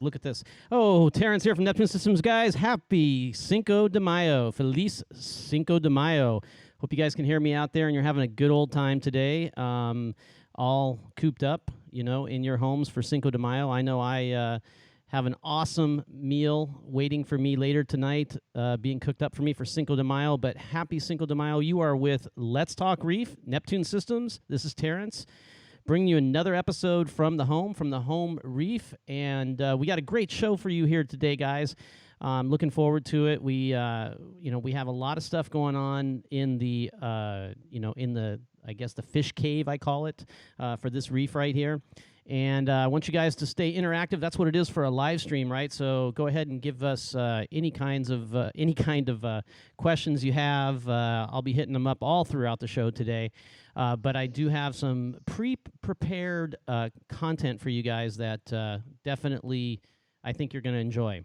Look at this. Oh, Terence here from Neptune Systems, guys. Happy Cinco de Mayo. Feliz Cinco de Mayo. Hope you guys can hear me out there and you're having a good old time today. All cooped up, in your homes for Cinco de Mayo. I know I have an awesome meal waiting for me later tonight, being cooked up for me for Cinco de Mayo. But happy Cinco de Mayo. You are with Let's Talk Reef, Neptune Systems. This is Terence, bringing you another episode from the home reef. And we got a great show for you here today, guys. I'm looking forward to it. We have a lot of stuff going on in the, I guess the fish cave, I call it, for this reef right here. And I want you guys to stay interactive. That's what it is for a live stream, right? So go ahead and give us any kind of questions you have. I'll be hitting them up all throughout the show today. But I do have some pre-prepared content for you guys that definitely I think you're going to enjoy.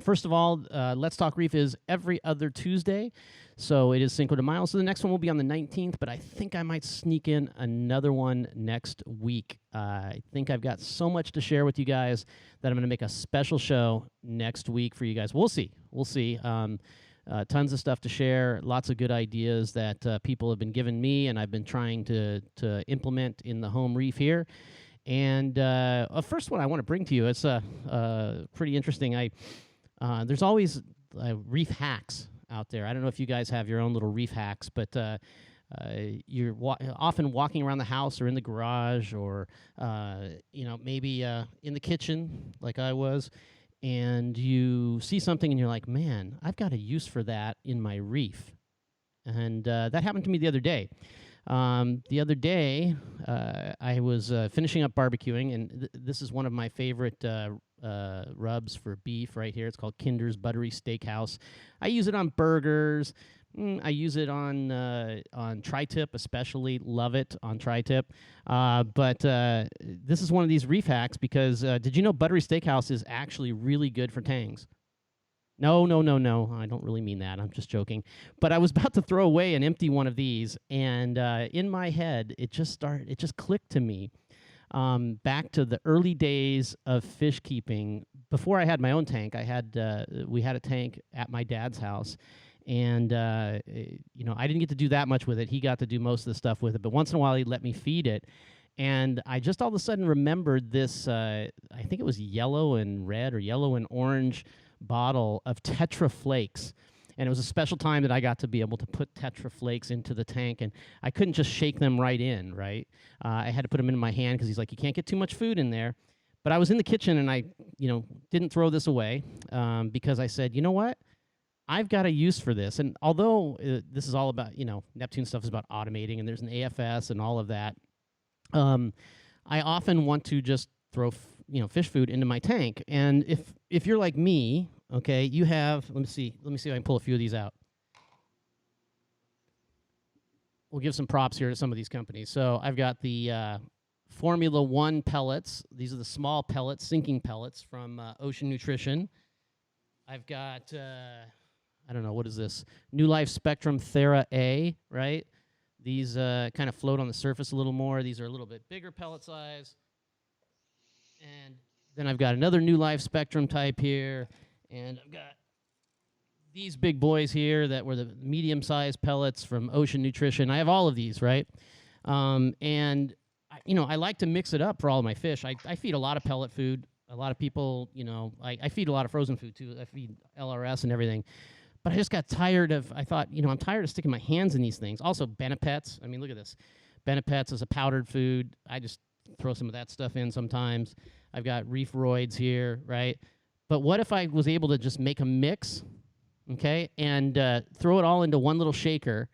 First of all, Let's Talk Reef is every other Tuesday, so it is Cinco de Mayo. So the next one will be on the 19th, but I think I might sneak in another one next week. I think I've got so much to share with you guys that I'm going to make a special show next week for you guys. We'll see. Tons of stuff to share, lots of good ideas that people have been giving me, and I've been trying to implement in the home reef here. And first one I want to bring to you, it's pretty interesting. There's always reef hacks out there. I don't know if you guys have your own little reef hacks, but you're often walking around the house or in the garage or, maybe in the kitchen like I was, and you see something and you're like, man, I've got a use for that in my reef. And that happened to me the other day. I was finishing up barbecuing, and this is one of my favorite rubs for beef right here. It's called Kinder's Buttery Steakhouse. I use it on burgers. I use it on tri-tip, especially. Love it on tri-tip. But this is one of these reef hacks because did you know Buttery Steakhouse is actually really good for tangs? No. I don't really mean that. I'm just joking. But I was about to throw away an empty one of these, and in my head, it just clicked to me back to the early days of fish keeping. Before I had my own tank, we had a tank at my dad's house, and I didn't get to do that much with it. He got to do most of the stuff with it, but once in a while, he'd let me feed it. And I just all of a sudden remembered this, I think it was yellow and red or yellow and orange bottle of Tetra Flakes, and it was a special time that I got to be able to put Tetra Flakes into the tank, and I couldn't just shake them right in, right? I had to put them in my hand because he's like, you can't get too much food in there. But I was in the kitchen, and I, didn't throw this away because I said, you know what? I've got a use for this. And although this is all about, Neptune stuff is about automating, and there's an AFS and all of that, I often want to just throw fish food into my tank. And if you're like me, okay, you have, let me see if I can pull a few of these out. We'll give some props here to some of these companies. So I've got the Formula One pellets. These are the small pellets, sinking pellets from Ocean Nutrition. I've got, I don't know, what is this? New Life Spectrum Thera A, right? These kind of float on the surface a little more. These are a little bit bigger pellet size. And then I've got another New Life Spectrum type here, and I've got these big boys here that were the medium-sized pellets from Ocean Nutrition. I have all of these, right? And I like to mix it up for all of my fish. I feed a lot of pellet food. A lot of people, I feed a lot of frozen food too. I feed LRS and everything. But I just got tired of, I thought, I'm tired of sticking my hands in these things. Also, Benepets. I mean, look at this. Benepets is a powdered food. I just throw some of that stuff in sometimes. I've got Reef Roids here, right? But what if I was able to just make a mix, okay, and throw it all into one little shaker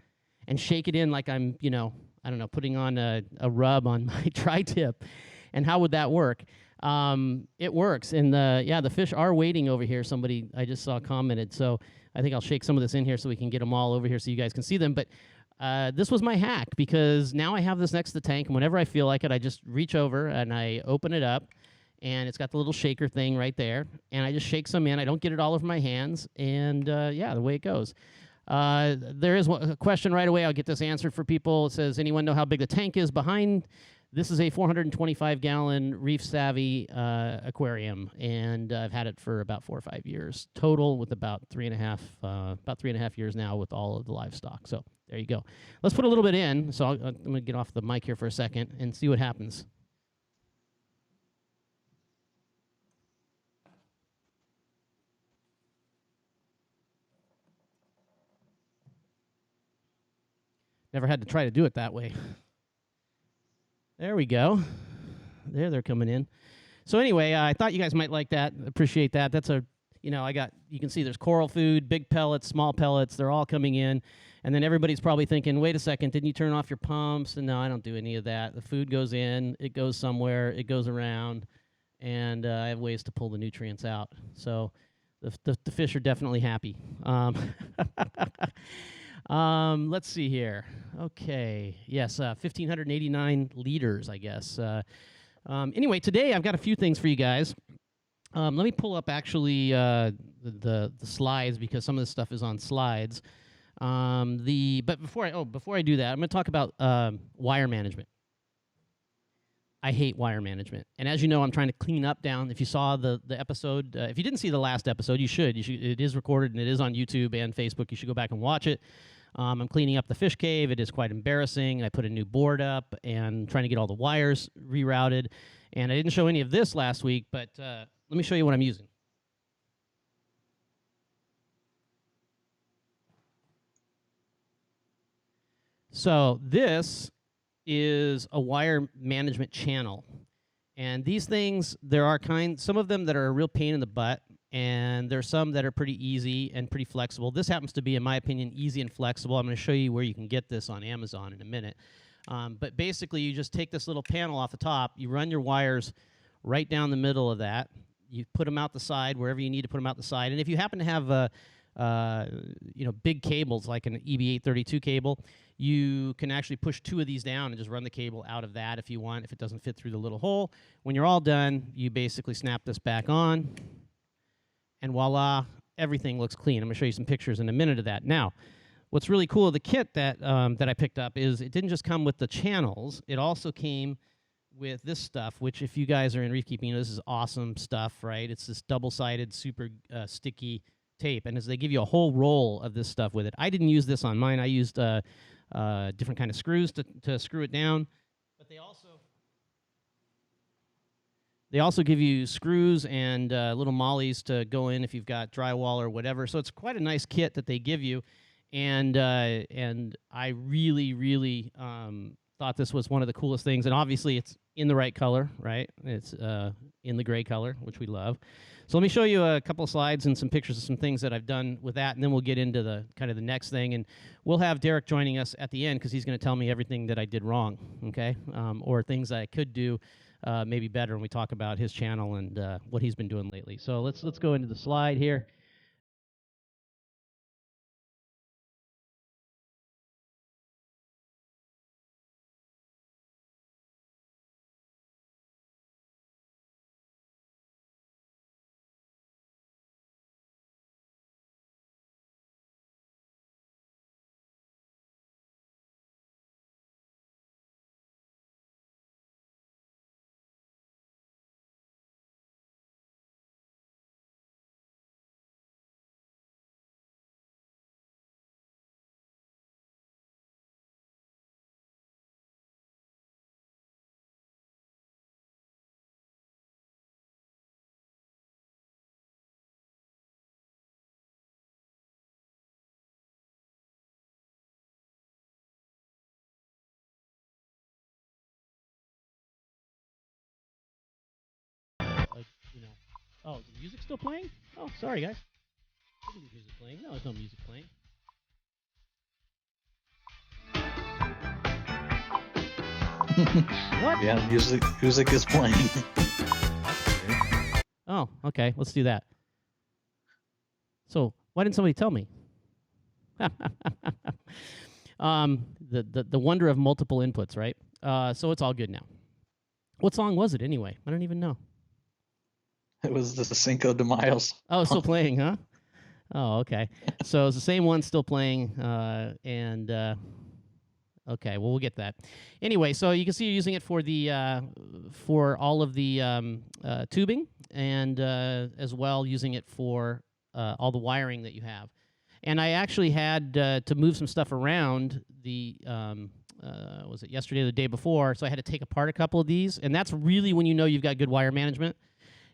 and shake it in like I'm, I don't know, putting on a rub on my tri-tip. And how would that work? It works. And the fish are waiting over here. Somebody I just saw commented. So I think I'll shake some of this in here so we can get them all over here so you guys can see them. But this was my hack because now I have this next to the tank, and whenever I feel like it, I just reach over and I open it up, and it's got the little shaker thing right there, and I just shake some in. I don't get it all over my hands, and the way it goes. There is a question right away. I'll get this answered for people. It says, anyone know how big the tank is behind This is a 425-gallon Reef Savvy aquarium, and I've had it for about 4 or 5 years total, with about 3.5 years now with all of the livestock. So there you go. Let's put a little bit in. So I'm going to get off the mic here for a second and see what happens. Never had to try to do it that way. There we go. There they're coming in. So anyway, I thought you guys might like that. Appreciate that. That's a, you can see there's coral food, big pellets, small pellets. They're all coming in. And then everybody's probably thinking, wait a second, didn't you turn off your pumps? And no, I don't do any of that. The food goes in, it goes somewhere, it goes around, and I have ways to pull the nutrients out. So the fish are definitely happy. Let's see here. Okay. Yes, 1,589 liters, I guess. Anyway, today I've got a few things for you guys. Let me pull up actually the slides, because some of this stuff is on slides. But before I do that, I'm going to talk about wire management. I hate wire management, and as you know, I'm trying to clean up down. If you saw the episode, if you didn't see the last episode, you should. It is recorded and it is on YouTube and Facebook. You should go back and watch it. I'm cleaning up the fish cave. It is quite embarrassing. I put a new board up and trying to get all the wires rerouted. And I didn't show any of this last week, but let me show you what I'm using. So this is a wire management channel. And these things, there are some of them that are a real pain in the butt, and there's some that are pretty easy and pretty flexible. This happens to be, in my opinion, easy and flexible. I'm going to show you where you can get this on Amazon in a minute. But basically, you just take this little panel off the top, you run your wires right down the middle of that, you put them out the side, wherever you need to put them out the side. And if you happen to have big cables like an EB832 cable, you can actually push 2 of these down and just run the cable out of that if you want, if it doesn't fit through the little hole. When you're all done, you basically snap this back on, and voila, everything looks clean. I'm going to show you some pictures in a minute of that. Now, what's really cool of the kit that I picked up is it didn't just come with the channels. It also came with this stuff, which, if you guys are in reef keeping, this is awesome stuff, right? It's this double-sided, super sticky tape, and as they give you a whole roll of this stuff with it. I didn't use this on mine. I used different kind of screws to screw it down, but they also give you screws and little mollies to go in if you've got drywall or whatever. So it's quite a nice kit that they give you, and I really thought this was one of the coolest things. And obviously, it's in the right color, right? It's in the gray color, which we love. So let me show you a couple of slides and some pictures of some things that I've done with that, and then we'll get into the kind of the next thing. And we'll have Derrick joining us at the end, because he's going to tell me everything that I did wrong, okay? Or things that I could do maybe better when we talk about his channel and what he's been doing lately. So let's go into the slide here. Like, oh, is the music still playing? Oh, sorry, guys. Isn't music playing? No, there's no music playing. What? Yeah, music is playing. Oh, okay. Let's do that. So, why didn't somebody tell me? The wonder of multiple inputs, right? So it's all good now. What song was it anyway? I don't even know. It was the Cinco de Mayo. Oh, still playing, huh? Oh, okay. So it's the same one still playing, and Okay, well, we'll get that. Anyway, so you can see you're using it for the for all of the tubing, and as well using it for all the wiring that you have. And I actually had to move some stuff around. The was it yesterday or the day before? So I had to take apart a couple of these, and that's really when you know you've got good wire management.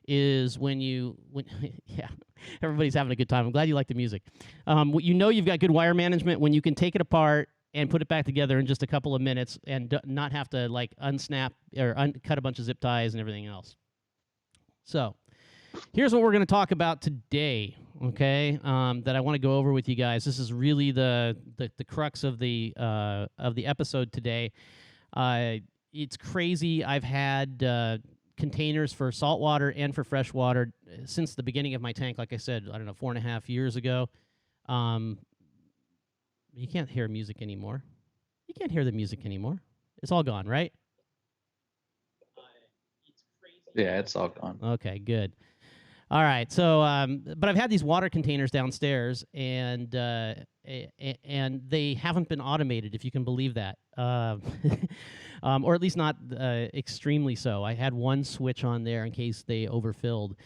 Is when yeah, everybody's having a good time. I'm glad you like the music. You know you've got good wire management when you can take it apart and put it back together in just a couple of minutes and not have to like unsnap or cut a bunch of zip ties and everything else. So here's what we're going to talk about today, okay, that I want to go over with you guys. This is really the crux of the episode today. It's crazy. I've had containers for saltwater and for freshwater since the beginning of my tank. Like I said, I don't know, 4.5 years ago. You can't hear music anymore. You can't hear the music anymore. It's all gone, right? It's crazy. Yeah, it's all gone. Okay, good. All right. So, but I've had these water containers downstairs, and they haven't been automated, if you can believe that, or at least not extremely so. I had one switch on there in case they overfilled.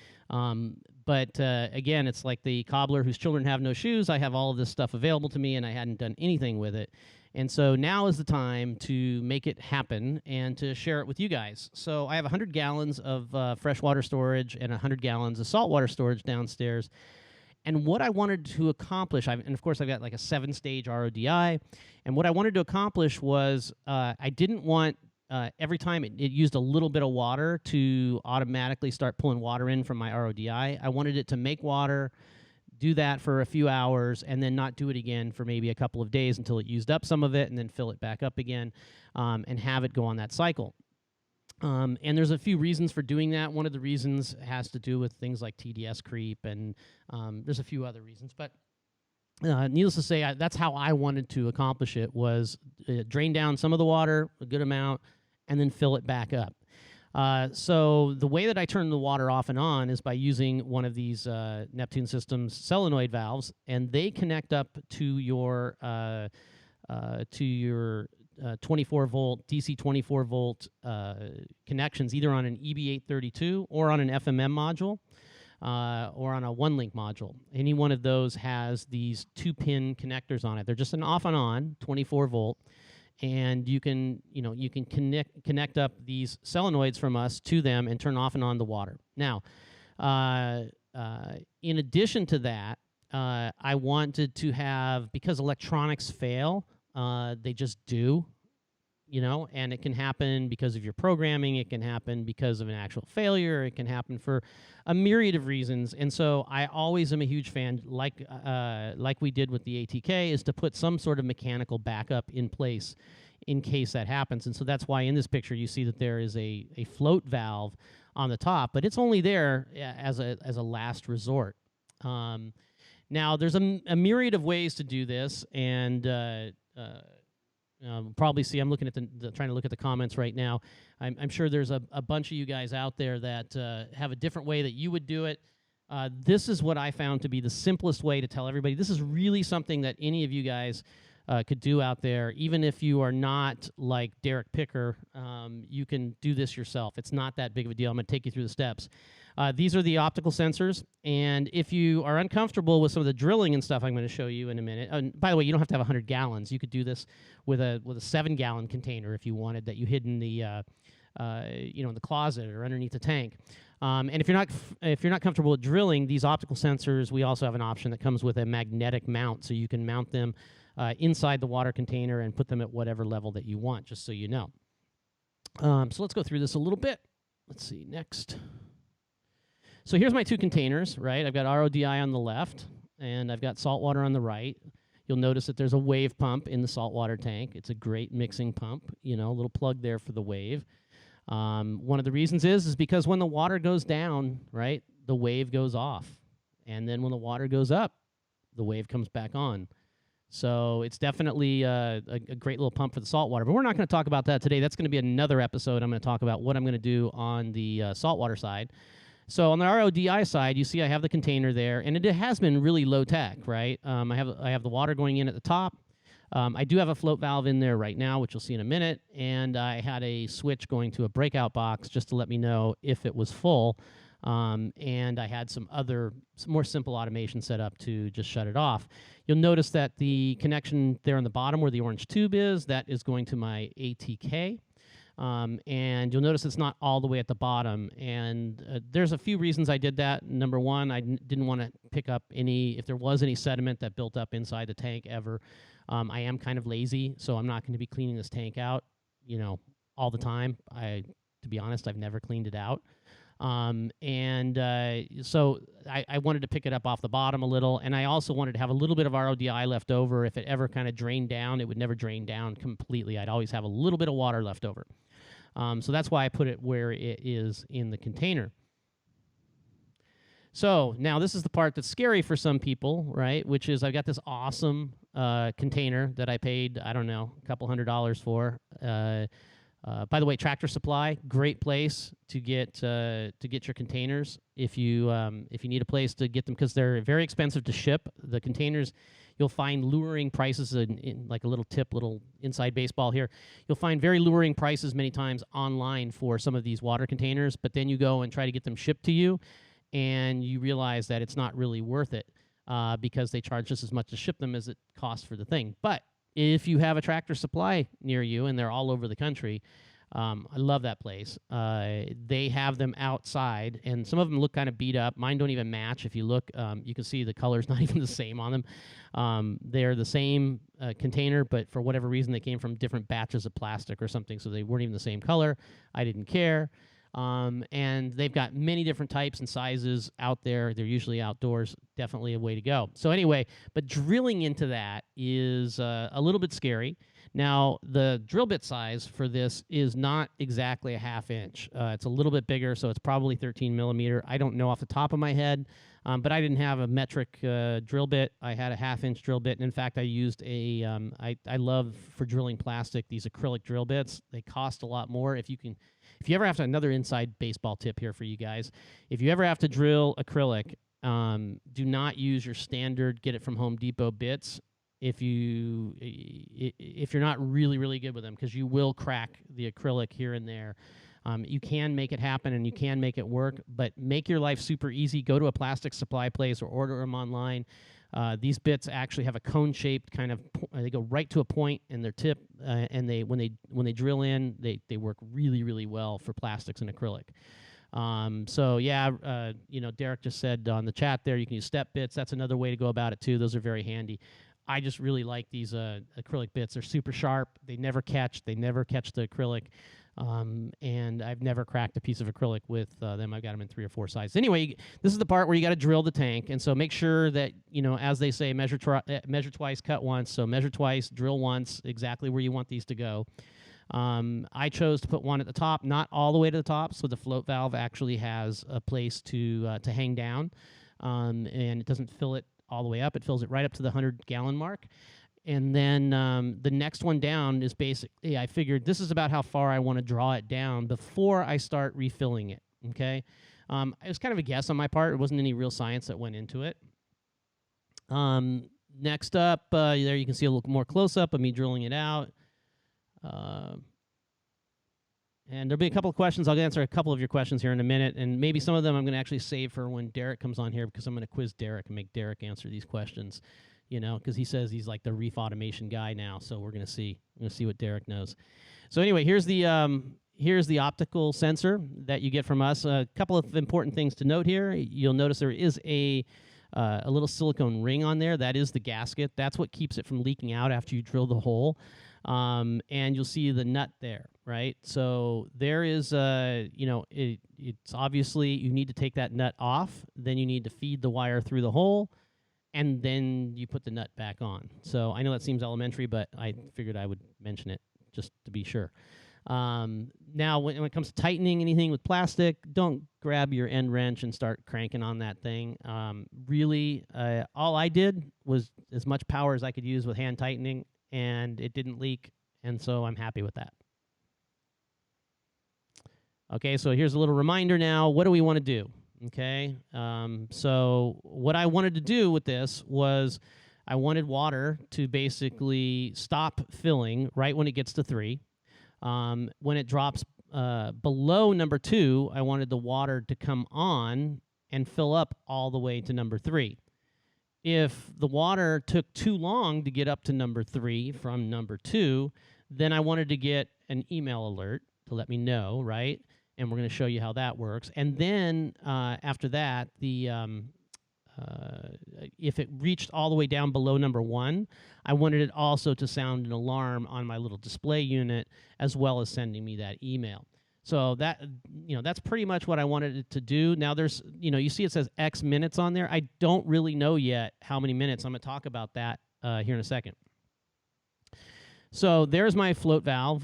But again, it's like the cobbler whose children have no shoes. I have all of this stuff available to me, and I hadn't done anything with it. And so now is the time to make it happen and to share it with you guys. So I have 100 gallons of freshwater storage and 100 gallons of saltwater storage downstairs. And what I wanted to accomplish, and of course I've got like a 7-stage RODI, and what I wanted to accomplish was I didn't want every time it used a little bit of water to automatically start pulling water in from my RODI. I wanted it to make water, do that for a few hours, and then not do it again for maybe a couple of days until it used up some of it, and then fill it back up again, and have it go on that cycle. And there's a few reasons for doing that. One of the reasons has to do with things like TDS creep, and there's a few other reasons. But needless to say, that's how I wanted to accomplish it, was drain down some of the water, a good amount, and then fill it back up. So the way that I turn the water off and on is by using one of these Neptune Systems solenoid valves, and they connect up to your 24 volt DC 24 volt connections, either on an EB832 or on an FMM module, or on a 1-link module. Any one of those has these 2-pin connectors on it. They're just an off and on 24 volt. And you can connect up these solenoids from us to them and turn off and on the water. Now, in addition to that, I wanted to have, because electronics fail, they just do, and it can happen because of your programming. It can happen because of an actual failure. It can happen for a myriad of reasons. And so I always am a huge fan, like we did with the ATK, is to put some sort of mechanical backup in place in case that happens. And so that's why in this picture you see that there is a float valve on the top, but it's only there as a last resort. Now, there's a myriad of ways to do this, and probably see, I'm looking at trying to look at the comments right now. I'm sure there's a bunch of you guys out there that have a different way that you would do it. This is what I found to be the simplest way to tell everybody. This is really something that any of you guys could do out there. Even if you are not like Derrick Picker, you can do this yourself. It's not that big of a deal. I'm going to take you through the steps. These are the optical sensors, and if you are uncomfortable with some of the drilling and stuff I'm going to show you in a minute, and by the way, you don't have to have 100 gallons. You could do this with a 7-gallon container if you wanted, that you hid in the in the closet or underneath the tank. And if you're not comfortable with drilling these optical sensors, we also have an option that comes with a magnetic mount, so you can mount them inside the water container and put them at whatever level that you want, just so you know. So let's go through this a little bit. Let's see, next. So here's my 2 containers, right? I've got RODI on the left, and I've got saltwater on the right. You'll notice that there's a wave pump in the saltwater tank. It's a great mixing pump, a little plug there for the wave. One of the reasons is because when the water goes down, right, the wave goes off. And then when the water goes up, the wave comes back on. So it's definitely a great little pump for the saltwater. But we're not going to talk about that today. That's going to be another episode. I'm going to talk about what I'm going to do on the saltwater side. So on the RODI side, you see I have the container there, and it has been really low tech, right? I have the water going in at the top. I do have a float valve in there right now, which you'll see in a minute, and I had a switch going to a breakout box just to let me know if it was full. And I had some more simple automation set up to just shut it off. You'll notice that the connection there on the bottom where the orange tube is, that is going to my ATK. And you'll notice it's not all the way at the bottom. And there's a few reasons I did that. Number one, I didn't want to pick up if there was any sediment that built up inside the tank ever. I am kind of lazy, so I'm not going to be cleaning this tank out, all the time. To be honest, I've never cleaned it out. So I wanted to pick it up off the bottom a little, and I also wanted to have a little bit of RODI left over. If it ever kind of drained down, it would never drain down completely. I'd always have a little bit of water left over. So that's why I put it where it is in the container. So now this is the part that's scary for some people, right? Which is I've got this awesome container that I paid, I don't know, a couple $100 for. By the way, Tractor Supply, great place to get your containers if you need a place to get them, because they're very expensive to ship. The containers, you'll find luring prices in like a little inside baseball here. You'll find very luring prices many times online for some of these water containers, but then you go and try to get them shipped to you, and you realize that it's not really worth it because they charge just as much to ship them as it costs for the thing. But if you have a Tractor Supply near you, and they're all over the country, I love that place. They have them outside, and some of them look kind of beat up. Mine don't even match. If you look, you can see the color's not even the same on them. They're the same container, but for whatever reason, they came from different batches of plastic or something, so they weren't even the same color. I didn't care. And they've got many different types and sizes out there. They're usually outdoors. Definitely a way to go. So anyway, but drilling into that is a little bit scary. Now, the drill bit size for this is not exactly a 1/2 inch. It's a little bit bigger, so it's probably 13 millimeter. I don't know off the top of my head, but I didn't have a metric drill bit. I had a 1/2 inch drill bit, and in fact, I used I love for drilling plastic these acrylic drill bits. They cost a lot more. If you ever have to, another inside baseball tip here for you guys, if you ever have to drill acrylic, do not use your standard get it from Home Depot bits if you're not really, really good with them, because you will crack the acrylic here and there. You can make it happen and you can make it work, but make your life super easy. Go to a plastic supply place or order them online. These bits actually have a cone-shaped kind of. They go right to a point in their tip, and when they drill in, they work really, really well for plastics and acrylic. So yeah, Derrick just said on the chat there you can use step bits. That's another way to go about it too. Those are very handy. I just really like these acrylic bits. They're super sharp. They never catch. They never catch the acrylic. And I've never cracked a piece of acrylic with them. I've got them in 3 or 4 sizes. Anyway, this is the part where you got to drill the tank, and so make sure that, as they say, measure twice, cut once. So measure twice, drill once, exactly where you want these to go. I chose to put one at the top, not all the way to the top, so the float valve actually has a place to hang down, and it doesn't fill it all the way up. It fills it right up to the 100-gallon mark. And then the next one down is basically, I figured this is about how far I want to draw it down before I start refilling it, okay? It was kind of a guess on my part. It wasn't any real science that went into it. Next up, there you can see a little more close-up of me drilling it out. And there'll be a couple of questions. I'll answer a couple of your questions here in a minute, and maybe some of them I'm going to actually save for when Derrick comes on here, because I'm going to quiz Derrick and make Derrick answer these questions. Because he says he's like the Reef Automation guy now. So we're gonna see what Derrick knows. So anyway, here's the optical sensor that you get from us. A couple of important things to note here. You'll notice there is a little silicone ring on there. That is the gasket. That's what keeps it from leaking out after you drill the hole. And you'll see the nut there, right? So there is it's obviously you need to take that nut off. Then you need to feed the wire through the hole, and then you put the nut back on. So I know that seems elementary, but I figured I would mention it just to be sure. Now, when it comes to tightening anything with plastic, don't grab your end wrench and start cranking on that thing. Really, all I did was as much power as I could use with hand tightening, and it didn't leak, and so I'm happy with that. Okay, so here's a little reminder now. What do we want to do? Okay, so what I wanted to do with this was I wanted water to basically stop filling right when it gets to 3. When it drops below number 2, I wanted the water to come on and fill up all the way to number 3. If the water took too long to get up to number 3 from number 2, then I wanted to get an email alert to let me know, right? And we're going to show you how that works. And then after that, if it reached all the way down below number 1, I wanted it also to sound an alarm on my little display unit, as well as sending me that email. So that, that's pretty much what I wanted it to do. Now there's, you see it says X minutes on there. I don't really know yet how many minutes. I'm going to talk about that here in a second. So there's my float valve.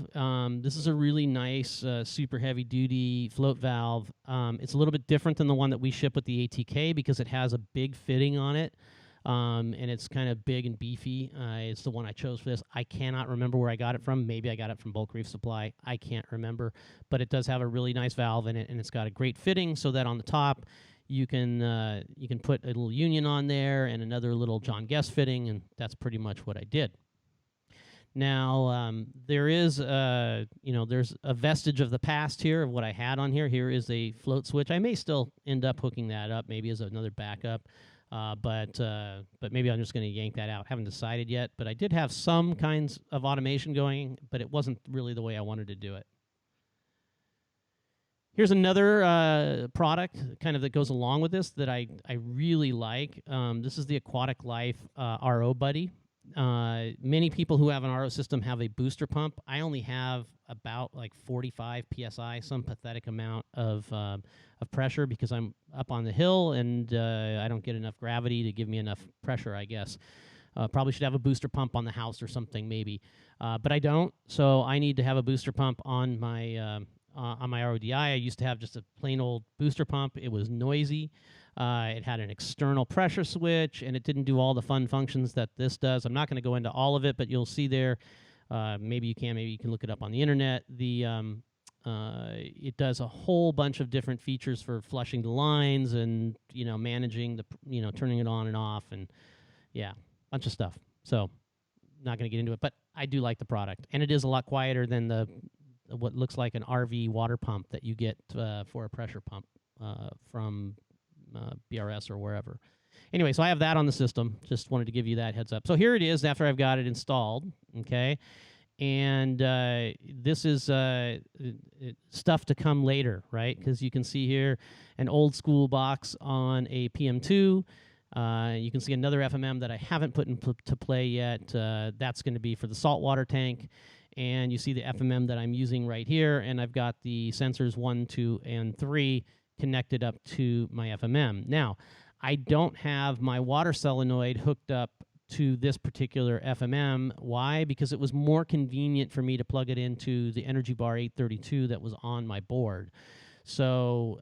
This is a really nice, super heavy duty float valve. It's a little bit different than the one that we ship with the ATK because it has a big fitting on it. And it's kind of big and beefy. It's the one I chose for this. I cannot remember where I got it from. Maybe I got it from Bulk Reef Supply. I can't remember. But it does have a really nice valve in it, and it's got a great fitting so that on the top you can put a little union on there and another little John Guest fitting, and that's pretty much what I did. Now, there is, there's a vestige of the past here of what I had on here. Here is a float switch. I may still end up hooking that up, maybe as another backup. But maybe I'm just going to yank that out. Haven't decided yet, but I did have some kinds of automation going, but it wasn't really the way I wanted to do it. Here's another product kind of that goes along with this that I really like. This is the Aquatic Life RO Buddy. Many people who have an RO system have a booster pump. I only have about like 45 psi, some pathetic amount of pressure because I'm up on the hill and I don't get enough gravity to give me enough pressure, I guess. Probably should have a booster pump on the house or something maybe, but I don't. So I need to have a booster pump on my RODI. I used to have just a plain old booster pump. It was noisy. It had an external pressure switch, and it didn't do all the fun functions that this does. I'm not going to go into all of it, but you'll see there. Maybe you can look it up on the internet. It does a whole bunch of different features for flushing the lines and managing the turning it on and off, and yeah, bunch of stuff. So not going to get into it, but I do like the product, and it is a lot quieter than what looks like an RV water pump that you get for a pressure pump from BRS or wherever. Anyway, so I have that on the system. Just wanted to give you that heads up. So here it is after I've got it installed, okay? And this is stuff to come later, right? Because you can see here an old school box on a PM2. You can see another FMM that I haven't put into play yet. That's going to be for the saltwater tank. And you see the FMM that I'm using right here, and I've got the sensors 1, 2, and 3 connected up to my FMM. Now, I don't have my water solenoid hooked up to this particular FMM. Why? Because it was more convenient for me to plug it into the Energy Bar 832 that was on my board. So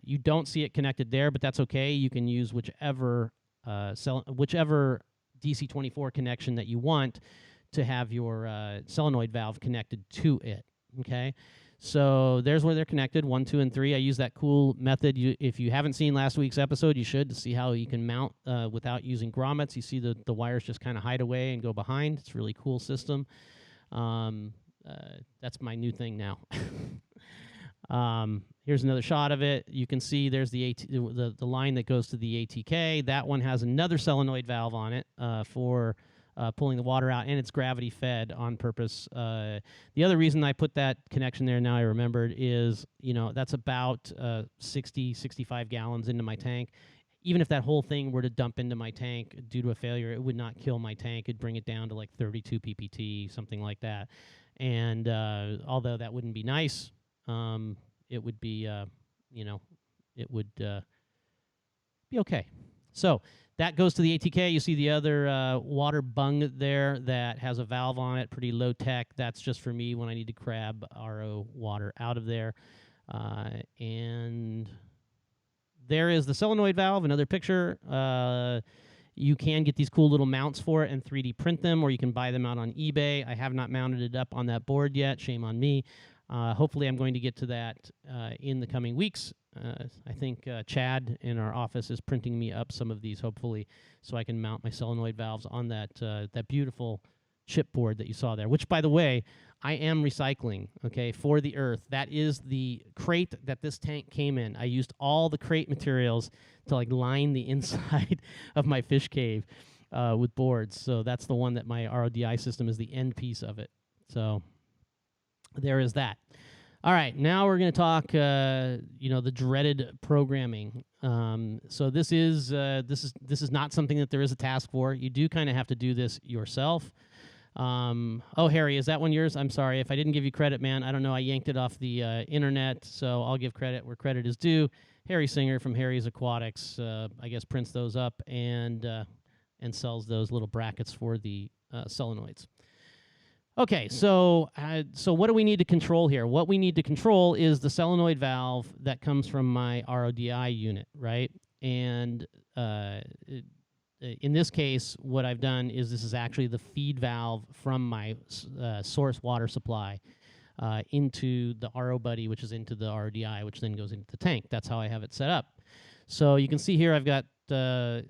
you don't see it connected there, but that's okay. You can use whichever DC24 connection that you want to have your solenoid valve connected to it, okay? So there's where they're connected, 1, 2, and 3. I use that cool method. If you haven't seen last week's episode, you should, to see how you can mount without using grommets. You see the wires just kind of hide away and go behind. It's a really cool system. That's my new thing now. Here's another shot of it. You can see there's the line that goes to the ATK. That one has another solenoid valve on it for pulling the water out, and it's gravity fed on purpose. The other reason I put that connection there, now I remembered, is that's about 65 gallons into my tank. Even if that whole thing were to dump into my tank due to a failure, it would not kill my tank. It'd bring it down to like 32 ppt, something like that. And although that wouldn't be nice, it would be, it would be okay. So that goes to the ATK. You see the other water bung there that has a valve on it, pretty low tech. That's just for me when I need to grab RO water out of there. And there is the solenoid valve, another picture. You can get these cool little mounts for it and 3D print them, or you can buy them out on eBay. I have not mounted it up on that board yet. Shame on me. Hopefully I'm going to get to that in the coming weeks. I think Chad in our office is printing me up some of these, hopefully, so I can mount my solenoid valves on that beautiful chipboard that you saw there, which, by the way, I am recycling, okay, for the earth. That is the crate that this tank came in. I used all the crate materials to like line the inside of my fish cave with boards. So that's the one that my RODI system is the end piece of it. So there is that. All right, now we're going to talk, the dreaded programming. So this is not something that there is a task for. You do kind of have to do this yourself. Oh, Harry, is that one yours? I'm sorry if I didn't give you credit, man. I don't know. I yanked it off the internet, so I'll give credit where credit is due. Harry Singer from Harry's Aquatics, I guess, prints those up and sells those little brackets for the solenoids. Okay, so what do we need to control here? What we need to control is the solenoid valve that comes from my RODI unit, right? And in this case, what I've done is this is actually the feed valve from my source water supply into the RO-Buddy, which is into the RODI, which then goes into the tank. That's how I have it set up. So you can see here I've got the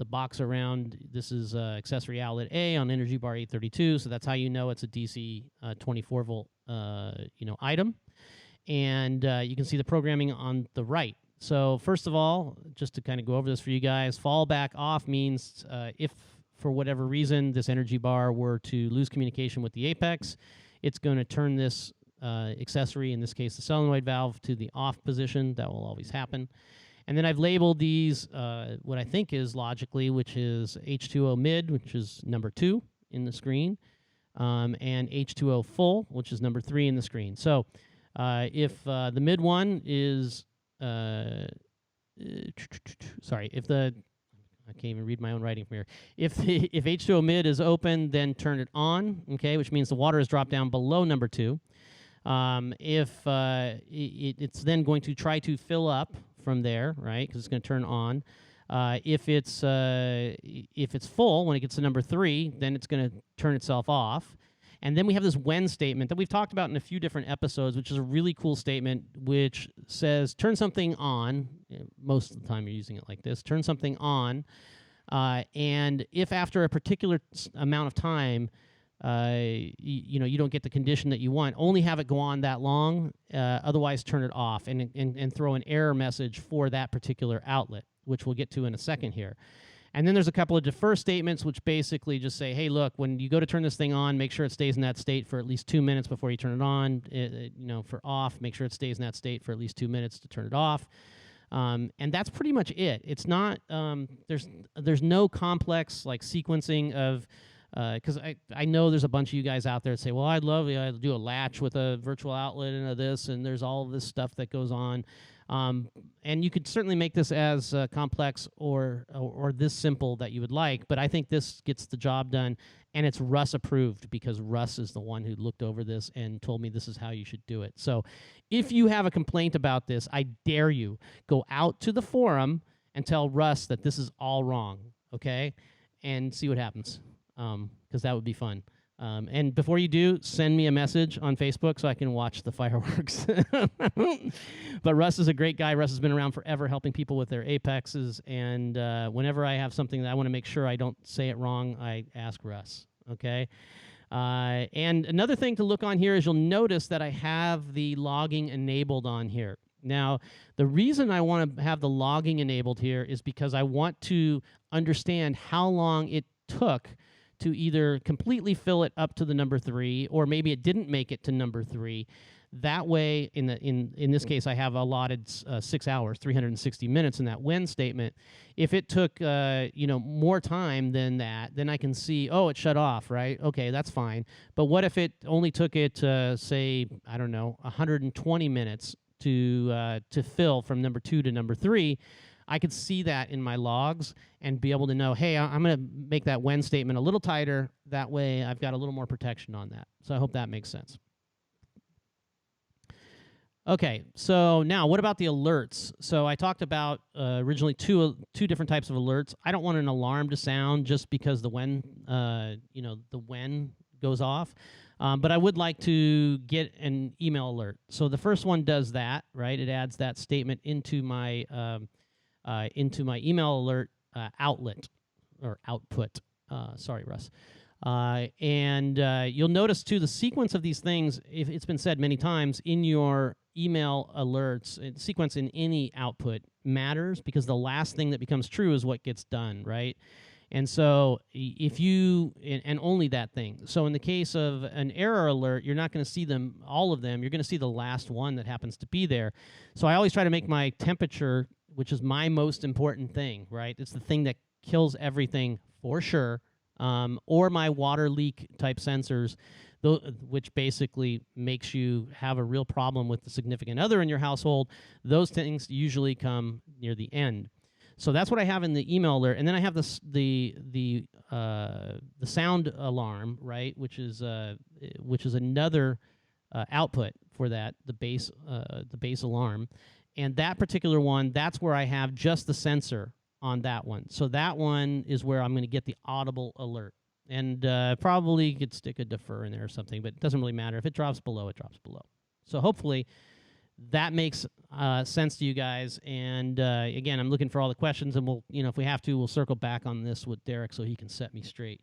box around. This is accessory outlet A on energy bar 832, so that's how you know it's a DC 24 volt item. And you can see the programming on the right. So first of all, just to kind of go over this for you guys, fallback off means if for whatever reason this energy bar were to lose communication with the apex, it's going to turn this accessory, in this case the solenoid valve, to the off position. That will always happen. And then I've labeled these what I think is logically, which is H2O mid, which is number 2 in the screen, and H2O full, which is number 3 in the screen. So if the mid one is sorry, if the I can't even read my own writing from here. If H2O mid is open, then turn it on, okay, which means the water is dropped down below number 2. If it's then going to try to fill up from there, right, because it's going to turn on. If it's full, when it gets to number 3, then it's going to turn itself off. And then we have this when statement that we've talked about in a few different episodes, which is a really cool statement, which says turn something on. Most of the time you're using it like this. Turn something on. And if after a particular amount of time, you don't get the condition that you want, only have it go on that long. Otherwise, turn it off and throw an error message for that particular outlet, which we'll get to in a second here. And then there's a couple of defer statements, which basically just say, hey, look, when you go to turn this thing on, make sure it stays in that state for at least 2 minutes before you turn it on. For off, make sure it stays in that state for at least 2 minutes to turn it off. And that's pretty much it. It's not, there's no complex like sequencing of, because I know there's a bunch of you guys out there that say, well, I'd love to do a latch with a virtual outlet and this, and there's all this stuff that goes on. And you could certainly make this as complex or this simple that you would like, but I think this gets the job done, and it's Russ approved because Russ is the one who looked over this and told me this is how you should do it. So if you have a complaint about this, I dare you, go out to the forum and tell Russ that this is all wrong, okay? And see what happens, because that would be fun. And before you do, send me a message on Facebook so I can watch the fireworks. But Russ is a great guy. Russ has been around forever helping people with their apexes. And whenever I have something that I want to make sure I don't say it wrong, I ask Russ, okay? And another thing to look on here is you'll notice that I have the logging enabled on here. Now, the reason I want to have the logging enabled here is because I want to understand how long it took to either completely fill it up to the number 3, or maybe it didn't make it to number 3. That way, in this case, I have allotted 6 hours, 360 minutes in that when statement. If it took more time than that, then I can see, oh, it shut off, right? Okay, that's fine. But what if it only took it, say, I don't know, 120 minutes to fill from number 2 to number 3? I could see that in my logs and be able to know, hey, I'm going to make that when statement a little tighter. That way I've got a little more protection on that. So I hope that makes sense. Okay, so now what about the alerts? So I talked about originally two different types of alerts. I don't want an alarm to sound just because the when goes off. But I would like to get an email alert. So the first one does that, right? It adds that statement into my email alert outlet or output. Sorry, Russ. And you'll notice too the sequence of these things. If it's been said many times in your email alerts, sequence in any output matters because the last thing that becomes true is what gets done, right? And so if you and only that thing. So in the case of an error alert, you're not going to see them all of them. You're going to see the last one that happens to be there. So I always try to make my temperature, which is my most important thing, right? It's the thing that kills everything for sure. Or my water leak type sensors, which basically makes you have a real problem with the significant other in your household. Those things usually come near the end. So that's what I have in the email alert, and then I have the sound alarm, right, which is another output for that, the base alarm, and that particular one, that's where I have just the sensor on that one. So that one is where I'm going to get the audible alert, and probably could stick a defer in there or something, but it doesn't really matter. If it drops below, it drops below. So hopefully that makes sense to you guys. And again, I'm looking for all the questions, and we'll, if we have to, we'll circle back on this with Derrick so he can set me straight.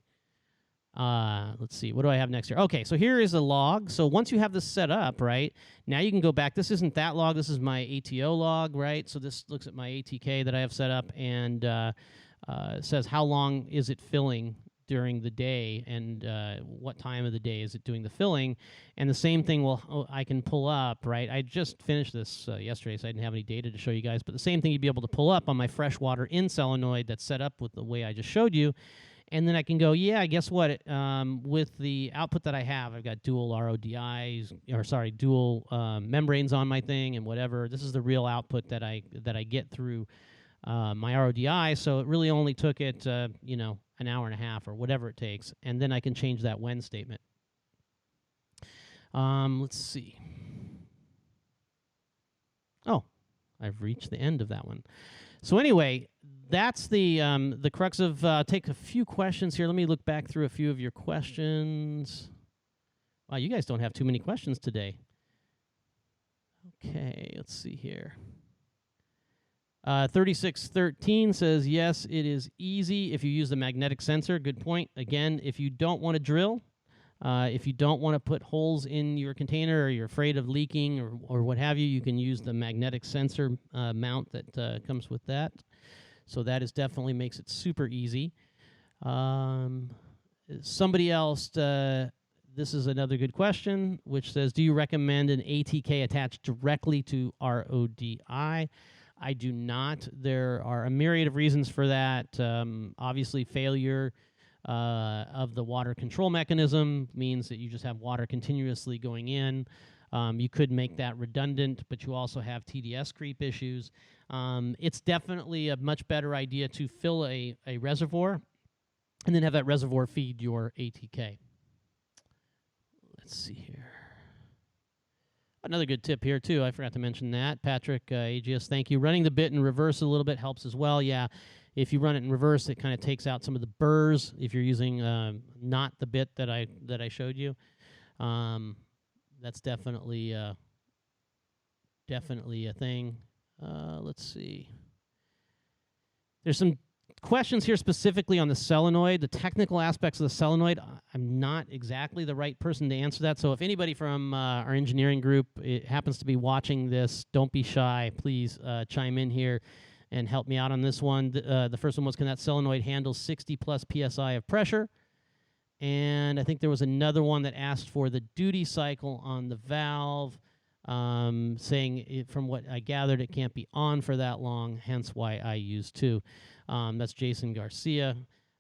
Let's see, what do I have next here? Okay, so here is a log. So once you have this set up, right, now you can go back. This isn't that log. This is my ATO log, right? So this looks at my ATK that I have set up, and says how long is it filling during the day, and what time of the day is it doing the filling. And the same thing I can pull up, right? I just finished this yesterday, so I didn't have any data to show you guys, but the same thing you'd be able to pull up on my freshwater in solenoid that's set up with the way I just showed you. And then I can go, yeah, guess what? With the output that I have, I've got dual RODIs, dual membranes on my thing and whatever. This is the real output that I get through my RODI. So it really only took it, an hour and a half or whatever it takes. And then I can change that when statement. Let's see. Oh, I've reached the end of that one. So anyway, that's the crux of take a few questions here. Let me look back through a few of your questions. Wow, you guys don't have too many questions today. Okay, let's see here. 3613 says, yes, it is easy if you use the magnetic sensor. Good point. Again, if you don't want to drill, if you don't want to put holes in your container, or you're afraid of leaking or what have you, you can use the magnetic sensor mount that comes with that. So that definitely makes it super easy. Somebody else, this is another good question, which says, do you recommend an ATK attached directly to RODI? I do not. There are a myriad of reasons for that. Obviously, failure of the water control mechanism means that you just have water continuously going in. You could make that redundant, but you also have TDS creep issues. It's definitely a much better idea to fill a reservoir and then have that reservoir feed your ATK. Let's see here. Another good tip here, too. I forgot to mention that. Patrick, AGS, thank you. Running the bit in reverse a little bit helps as well. Yeah, if you run it in reverse, it kind of takes out some of the burrs if you're using not the bit that I showed you. That's definitely a thing. Let's see. There's some questions here specifically on the solenoid, the technical aspects of the solenoid. I'm not exactly the right person to answer that. So if anybody from our engineering group happens to be watching this, don't be shy. Please chime in here and help me out on this one. The first one was, can that solenoid handle 60 plus PSI of pressure? And I think there was another one that asked for the duty cycle on the valve, saying from what I gathered, it can't be on for that long, hence why I use 2. That's Jason Garcia.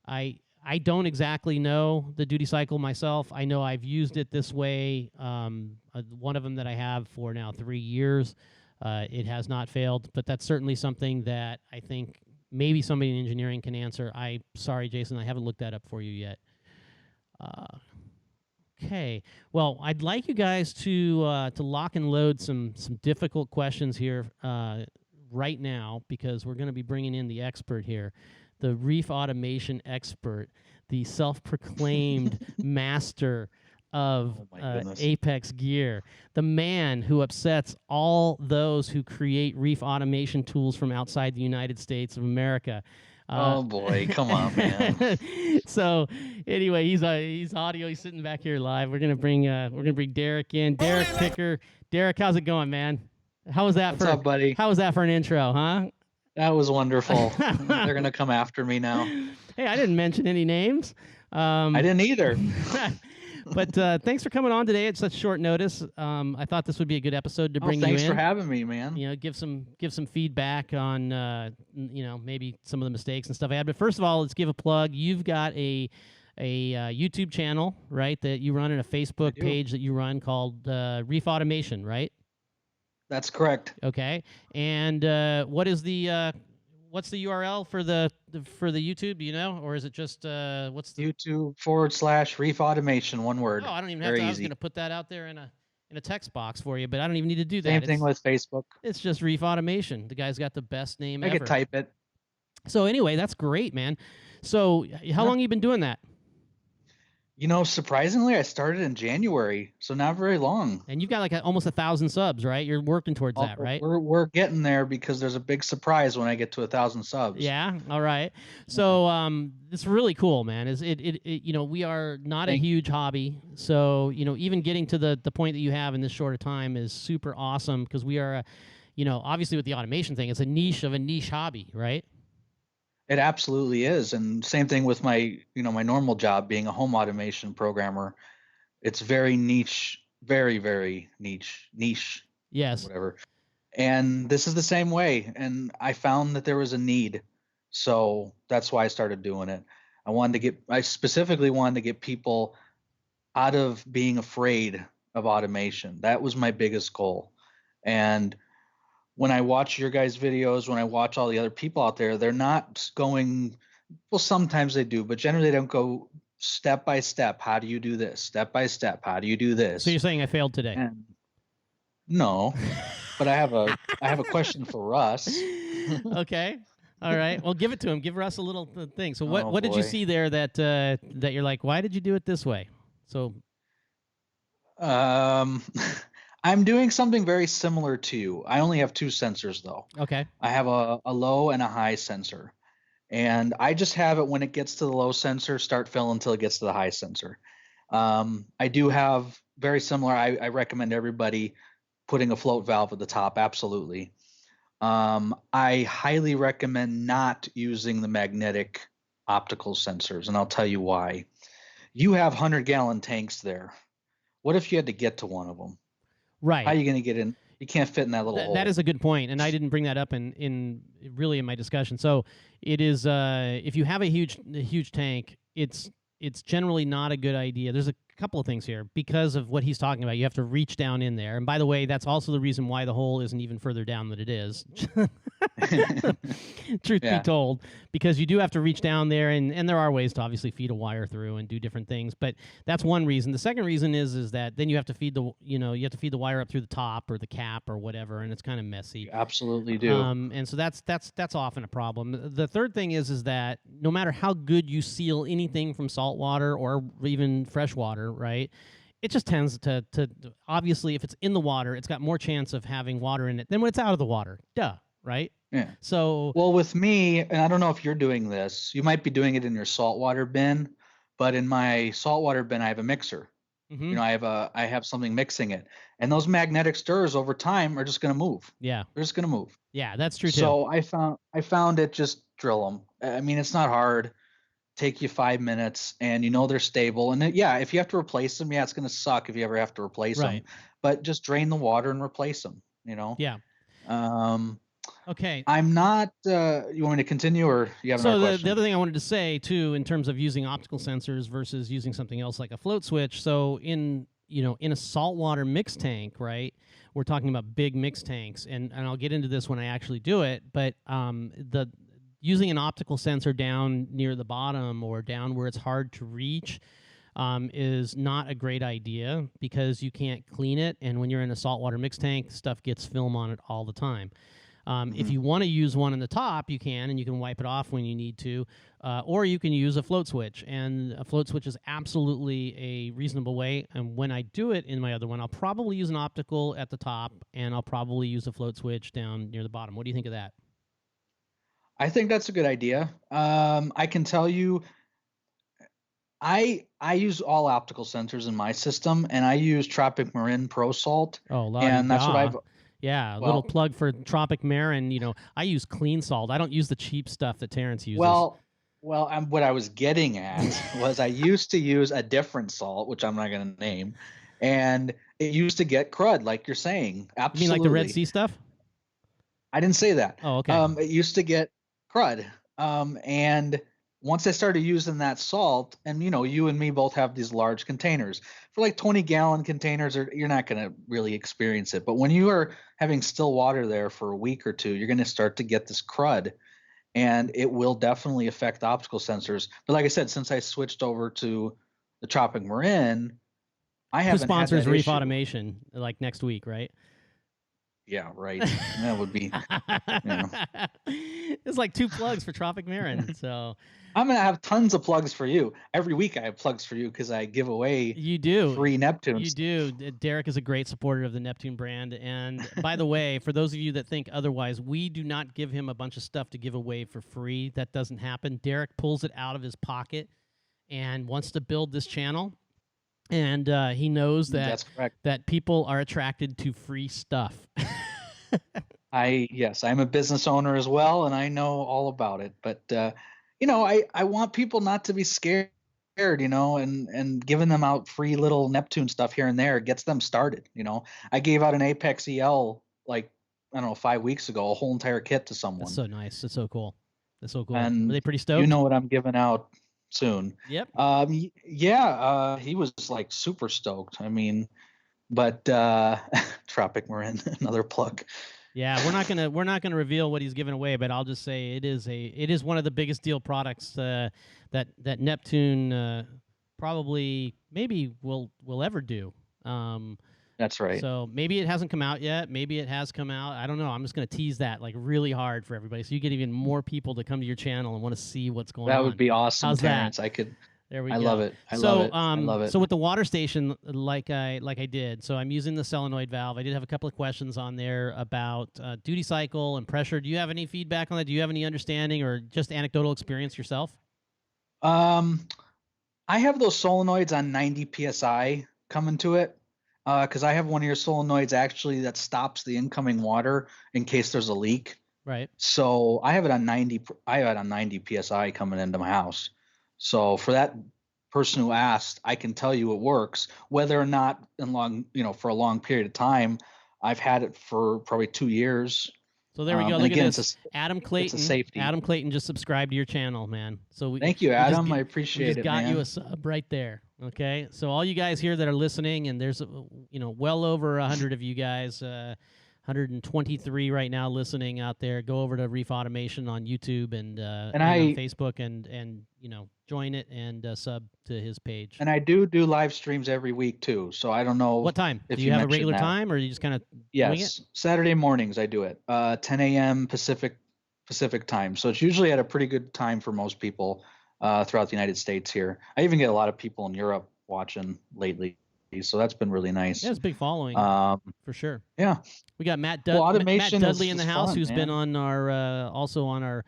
I don't exactly know the duty cycle myself. I know I've used it this way. One of them that I have for now 3 years. It has not failed, but that's certainly something that I think maybe somebody in engineering can answer. Sorry, Jason, I haven't looked that up for you yet. Okay. Well, I'd like you guys to lock and load some difficult questions here right now, because we're going to be bringing in the expert here, the Reef Automation expert, the self-proclaimed master of Oh my goodness. Apex Gear, the man who upsets all those who create reef automation tools from outside the United States of America. Oh boy, come on, man. So anyway, he's audio. He's sitting back here live. We're gonna bring Derrick in. Derrick Picker. Derrick, how's it going, man? How was that What's up, buddy? How was that for an intro, huh? That was wonderful. They're gonna come after me now. Hey, I didn't mention any names. I didn't either. But thanks for coming on today at such short notice. I thought this would be a good episode to bring you in. Thanks for having me, man. You know, give some feedback on maybe some of the mistakes and stuff I had. But first of all, let's give a plug. You've got a YouTube channel, right, that you run, and a Facebook page that you run called Reef Automation, right? That's correct. Okay. And what's the URL for the YouTube? Do you know, or is it just what's the YouTube/Reef Automation, one word. Oh, I don't even have to. I was going to put that out there in a text box for you, but I don't even need to do that. Same thing with Facebook. It's just Reef Automation. The guy's got the best name ever. I could type it. So anyway, that's great, man. So how long have you been doing that? You know, surprisingly, I started in January, so not very long. And you've got like almost 1,000 subs, right? You're working towards that, right? We're getting there because there's a big surprise when I get to 1,000 subs. Yeah. All right. So it's really cool, man. We are not a huge hobby, so even getting to the point that you have in this short of time is super awesome, because we are, obviously with the automation thing, it's a niche of a niche hobby, right? It absolutely is. And same thing with my normal job being a home automation programmer. It's very niche, very, very niche. Yes. Whatever. And this is the same way. And I found that there was a need. So that's why I started doing it. I specifically wanted to get people out of being afraid of automation. That was my biggest goal. And when I watch your guys' videos, when I watch all the other people out there, they're not going, well, sometimes they do, but generally they don't go step by step. How do you do this? Step by step. How do you do this? So you're saying I failed today? No, but I have a question for Russ. Okay. All right. Well, give it to him. Give Russ a little thing. So what did you see there that you're like, why did you do it this way? So I'm doing something very similar to you. I only have 2 sensors though. Okay. I have a low and a high sensor. And I just have it when it gets to the low sensor, start filling until it gets to the high sensor. I do have very similar. I recommend everybody putting a float valve at the top. Absolutely. I highly recommend not using the magnetic optical sensors, and I'll tell you why. You have 100-gallon tanks there. What if you had to get to one of them? Right. How are you going to get in? You can't fit in that little hole. That is a good point, and I didn't bring that up in my discussion. So it is if you have a huge tank, it's generally not a good idea. There's a couple of things here because of what he's talking about. You have to reach down in there, and by the way, that's also the reason why the hole isn't even further down than it is. Truth be told, because you do have to reach down there, and there are ways to obviously feed a wire through and do different things, but that's one reason. The second reason is that then you have to feed the wire up through the top or the cap or whatever, and it's kind of messy. You absolutely do. And so that's often a problem. The third thing is that no matter how good you seal anything from salt water or even fresh water, right, it just tends to obviously, if it's in the water, it's got more chance of having water in it than when it's out of the water. Duh, right? Yeah. So, well, with me, and I don't know if you're doing this, you might be doing it in your saltwater bin, but in my saltwater bin, I have a mixer. Mm-hmm. I have something mixing it, and those magnetic stirrers over time are just going to move. Yeah, they're just going to move. Yeah, that's true too. So I found it. Just drill them. I mean, it's not hard. Take you 5 minutes, and they're stable. And if you have to replace them, it's going to suck if you ever have to replace them. But just drain the water and replace them. Yeah. Okay. I'm not. You want me to continue, or you have another question? The other thing I wanted to say too, in terms of using optical sensors versus using something else like a float switch. So in a saltwater mix tank, right? We're talking about big mix tanks, and I'll get into this when I actually do it. But using an optical sensor down near the bottom or down where it's hard to reach is not a great idea, because you can't clean it, and when you're in a saltwater mix tank, stuff gets film on it all the time. If you want to use one on the top, you can, and you can wipe it off when you need to, or you can use a float switch. And a float switch is absolutely a reasonable way. And when I do it in my other one, I'll probably use an optical at the top, and I'll probably use a float switch down near the bottom. What do you think of that? I think that's a good idea. I can tell you, I use all optical sensors in my system, and I use Tropic Marin Pro Salt, Oh, la di and that's what da. I've. Yeah, a little Well, plug for Tropic Marin. I use clean salt. I don't use the cheap stuff that Terence uses. what I was getting at was I used to use a different salt, which I'm not going to name, and it used to get crud, like you're saying. You mean like the Red Absolutely. Sea stuff? I didn't say that. Oh, okay. It used to get crud. And once I started using that salt, and you and me both have these large containers for like 20-gallon containers, or you're not going to really experience it. But when you are having still water there for a week or two, you're going to start to get this crud, and it will definitely affect optical sensors. But like I said, since I switched over to the Tropic Marin, I Who haven't had sponsors that Reef issue. Automation like next week, right? Yeah, right. That would be. It's like 2 plugs for Tropic Marin. So I'm gonna have tons of plugs for you. Every week I have plugs for you because I give away you do. free Neptunes. You do. Derrick is a great supporter of the Neptune brand. And by the way, for those of you that think otherwise, we do not give him a bunch of stuff to give away for free. That doesn't happen. Derrick pulls it out of his pocket and wants to build this channel. And he knows That's correct. that people are attracted to free stuff. Yes, I'm a business owner as well, and I know all about it. But I want people not to be scared, and giving them out free little Neptune stuff here and there gets them started. I gave out an Apex EL like, I don't know, 5 weeks ago, a whole entire kit to someone. That's so nice. That's so cool. That's so cool. And Were they pretty stoked? you know what I'm giving out soon. Yep. Yeah, he was like super stoked. I mean, but Tropic Marin, another plug. Yeah, we're not gonna reveal what he's giving away, but I'll just say it is one of the biggest deal products that Neptune probably maybe will ever do. That's right. So maybe it hasn't come out yet. Maybe it has come out. I don't know. I'm just gonna tease that like really hard for everybody, so you get even more people to come to your channel and want to see what's going on. That would be awesome, How's Terence. that? There we go. I love it. I love it. So with the water station, like I did, so I'm using the solenoid valve. I did have a couple of questions on there about duty cycle and pressure. Do you have any feedback on that? Do you have any understanding or just anecdotal experience yourself? I have those solenoids on 90 psi coming to it, because I have one of your solenoids actually that stops the incoming water in case there's a leak. Right. So I have it on 90. I have it on 90 psi coming into my house. So for that person who asked, I can tell you it works. Whether or not for a long period of time, I've had it for probably 2 years. So there we go. Look again, at this. Adam Clayton. It's a safety. Adam Clayton just subscribed to your channel, man. So thank you, Adam. I appreciate it. We just got man. you a sub right there. Okay. So all you guys here that are listening, and there's well over 100 of you guys. 123 right now listening out there. Go over to Reef Automation on YouTube and on Facebook and join it and sub to his page. And I do live streams every week too. So I don't know what time. If do you have a regular that. time, or are you just kind of doing it? Saturday mornings I do it. 10 a.m. Pacific time. So it's usually at a pretty good time for most people throughout the United States here. I even get a lot of people in Europe watching lately. So that's been really nice. Yeah, it's a big following for sure. Yeah, we got Matt Dudley in the house, who's been on our also on our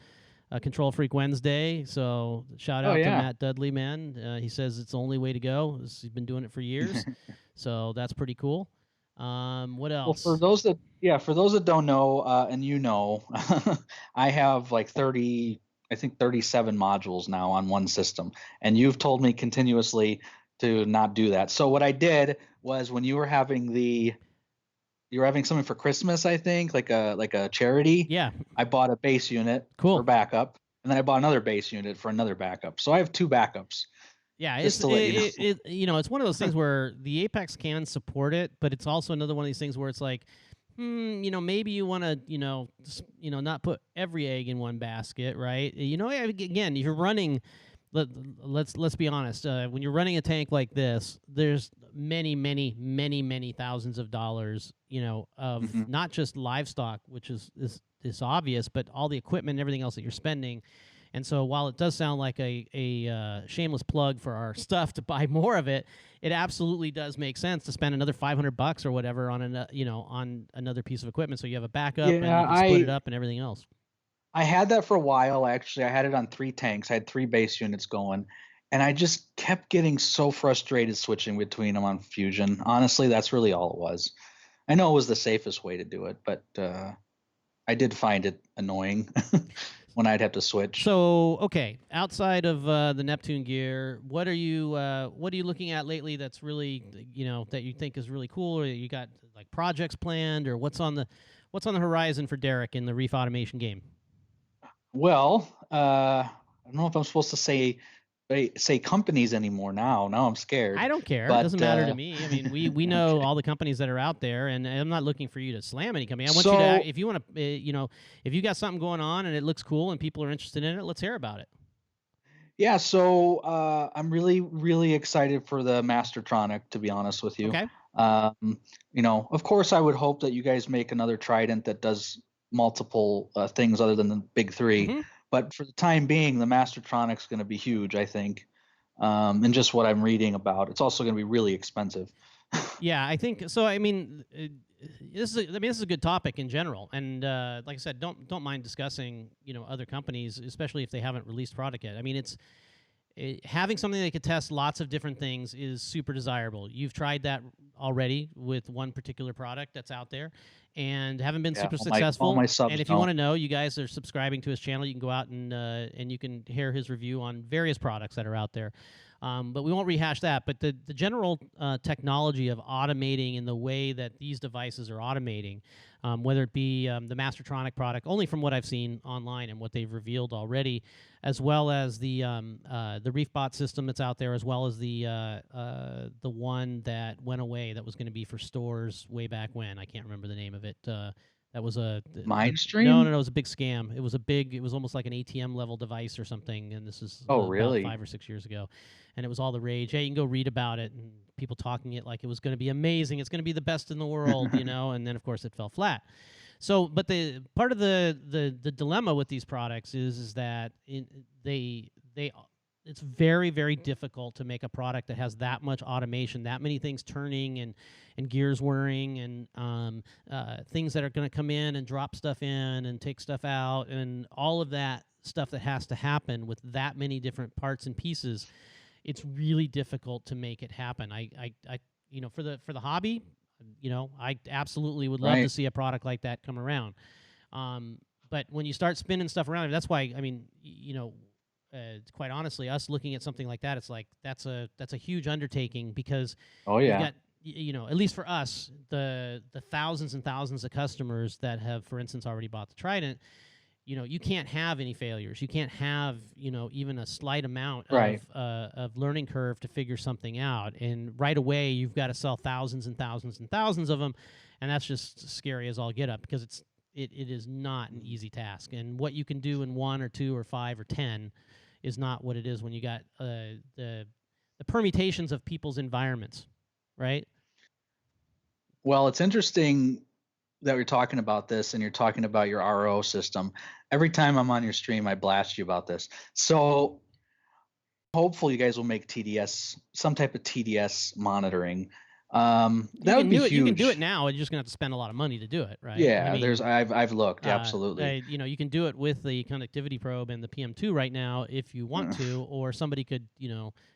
Control Freak Wednesday. So shout out to Matt Dudley, man. He says it's the only way to go. He's been doing it for years, so that's pretty cool. What else? Well, for those that don't know, and I have like 37 modules now on one system, and you've told me continuously to not do that. So what I did was, when you were having something for Christmas, I think, like a charity. Yeah. I bought a base unit for backup, and then I bought another base unit for another backup. So I have 2 backups. Yeah, it's one of those things where the Apex can support it, but it's also another one of these things where it's like, maybe you want to, not put every egg in one basket, right? Again, if you're running. Let's be honest. When you're running a tank like this, there's many thousands of dollars, of not just livestock, which is this obvious, but all the equipment and everything else that you're spending. And so while it does sound like a shameless plug for our stuff to buy more of it, it absolutely does make sense to spend another $500 or whatever on on another piece of equipment, so you have a backup and Yeah, you can split it up and everything else. I had that for a while actually. I had it on 3 tanks. I had 3 base units going, and I just kept getting so frustrated switching between them on Fusion. Honestly, that's really all it was. I know it was the safest way to do it, but I did find it annoying when I'd have to switch. So, okay, outside of the Neptune gear, what are you looking at lately that's really that you think is really cool, or you got like projects planned, or what's on the horizon for Derrick in the Reef Automation game? Well, I don't know if I'm supposed to say companies anymore now. Now I'm I scared. don't care. It But doesn't matter to me. I mean, we know okay. all the companies that are out there, and I'm not looking for you to slam any company. I want you to, So if you want to, if you got something going on and it looks cool and people are interested in it, let's hear about it. yeah, so I'm really, really excited for the Mastertronic, to be honest with you. Okay. Of course, I would hope that you guys make another Trident that does multiple things other than the big three. Hmm. But for the time being, the Mastertronic's going to be huge, I think. And just what I'm reading about, it's also going to be really expensive. Yeah, I think so. I mean, this is a good topic in general, and like I said, don't mind discussing other companies, especially if they haven't released product yet. I mean, having something that could test lots of different things is super desirable. You've tried that already with one particular product that's out there and haven't been Yeah, super all my successful. And subs if you know. want to know, you guys are subscribing to his channel. You can go out and you can hear his review on various products that are out there. But we won't rehash that. But the general technology of automating in the way that these devices are automating, whether it be the Mastertronic product, only from what I've seen online and what they've revealed already, as well as the ReefBot system that's out there, as well as the one that went away that was going to be for stores way back when. I can't remember the name of it. That was no, Mindstream? it was a big scam. It was almost like an ATM level device or something. And this is Oh, about really? 5 or 6 years ago, and it was all the rage. Hey, you can go read about it and people talking it like it was going to be amazing. It's going to be the best in the world, and then of course it fell flat. So, but the part of the dilemma with these products is that they it's very, very difficult to make a product that has that much automation, that many things turning and gears whirring, and things that are going to come in and drop stuff in and take stuff out, and all of that stuff that has to happen with that many different parts and pieces. It's really difficult to make it happen. For the hobby, I absolutely would love to Right. see a product like that come around. But when you start spinning stuff around, that's why I mean, quite honestly, us looking at something like that, it's like that's a huge undertaking, because Oh, you've yeah. got at least for us, the thousands and thousands of customers that have, for instance, already bought the Trident. You can't have any failures. You can't have even a slight amount Right. of learning curve to figure something out, and right away you've got to sell thousands and thousands and thousands of them, and that's just scary as all get up, because it is not an easy task, and what you can do in 1 or 2 or 5 or 10 is not what it is when you got the permutations of people's environments, right? Well, it's interesting that we're talking about this and you're talking about your RO system. Every time I'm on your stream, I blast you about this. So hopefully you guys will make TDS, some type of TDS monitoring. You That would can be do it. You can do it huge. now. You're just gonna have to spend a lot of money to do it, right? I Yeah, mean, I've looked, absolutely. you can do it with the conductivity probe and the PM2 right now if you want to, or somebody could,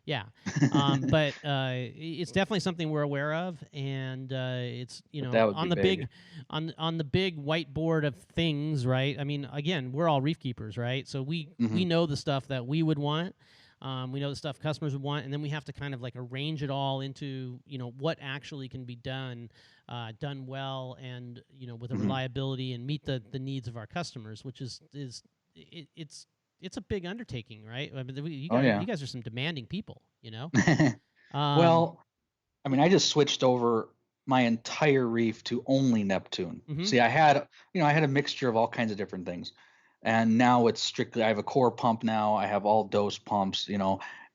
yeah. But it's definitely something we're aware of, and it's But that would on be the big. big on the big whiteboard of things, right? I mean, again, we're all reef keepers, right? So we Hmm. know the stuff that we would want. We know the stuff customers would want, and then we have to kind of like arrange it all into what actually can be done well, and with a Hmm. reliability, and meet the needs of our customers, which it's a big undertaking, right? I mean, Oh, you yeah. guys are some demanding people. Um, Well, I mean, I just switched over my entire reef to only Neptune. hmm. See, I had a mixture of all kinds of different things. And now it's strictly, I have a core pump now. I have all dose pumps, and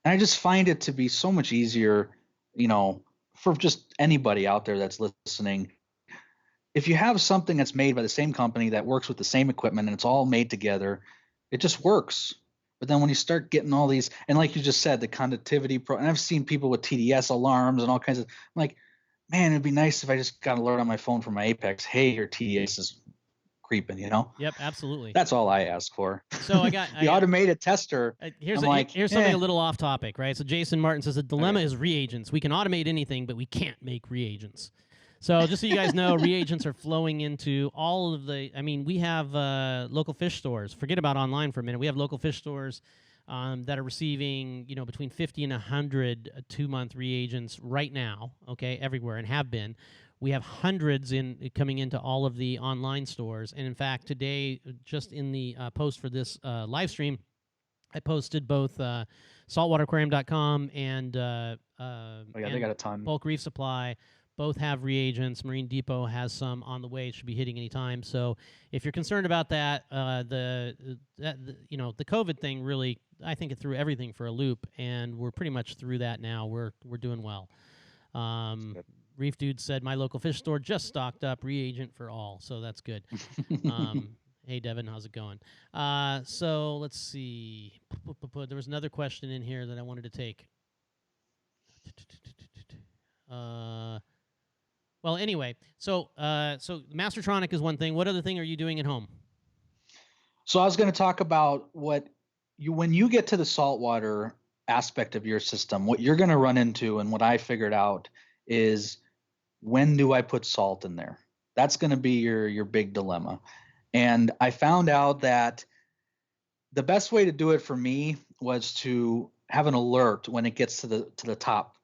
I just find it to be so much easier, you know, for just anybody out there that's listening. if you have something that's made by the same company that works with the same equipment and it's all made together, it just works. But then when you start getting all these, and like you just said, the conductivity and I've seen people with TDS alarms and all kinds of, I'm like, man, it'd be nice if I just got an alert on my phone from my Apex. Hey, your TDS is creeping, you know? Yep, absolutely. That's all I ask for. So I got the automated tester. here's I'm like, here's something a little off topic, right? So Jason Martin says the dilemma is reagents. We can automate anything, but we can't make reagents. So just so you guys know, reagents are flowing into all of the. I mean, we have local fish stores. Forget about online for a minute. We have local fish stores that are receiving, between 50 and 100 2-month reagents right now. Okay, everywhere, and have been. We have hundreds coming into all of the online stores, and in fact, today, just in the post for this live stream, I posted both saltwateraquarium.com and they got a ton. Bulk Reef Supply. Both have reagents. Marine Depot has some on the way. It should be hitting any time. So if you're concerned about that, the COVID thing really, I think it threw everything for a loop, and we're pretty much through that now. We're doing well. Reef Dude said my local fish store just stocked up reagent for all, so that's good. Hey Devin, how's it going? So let's see. There was another question in here that I wanted to take. Well, anyway, so Mastertronic is one thing. What other thing are you doing at home? So I was going to talk about when you get to the saltwater aspect of your system, what you're going to run into, and what I figured out is, when do I put salt in there? That's going to be your big dilemma. And I found out that the best way to do it for me was to have an alert when it gets to the top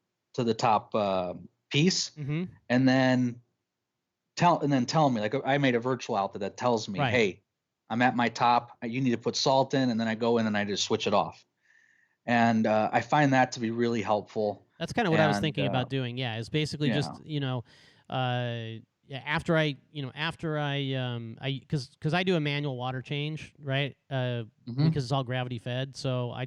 piece, and then tell me, like, I made a virtual outlet that tells me, hey, I'm at my top, you need to put salt in, and then I go in and I just switch it off. And I find that to be really helpful. That's kind of what I was thinking about doing. Yeah, is basically just after I because I do a manual water change, right? Because it's all gravity fed, so I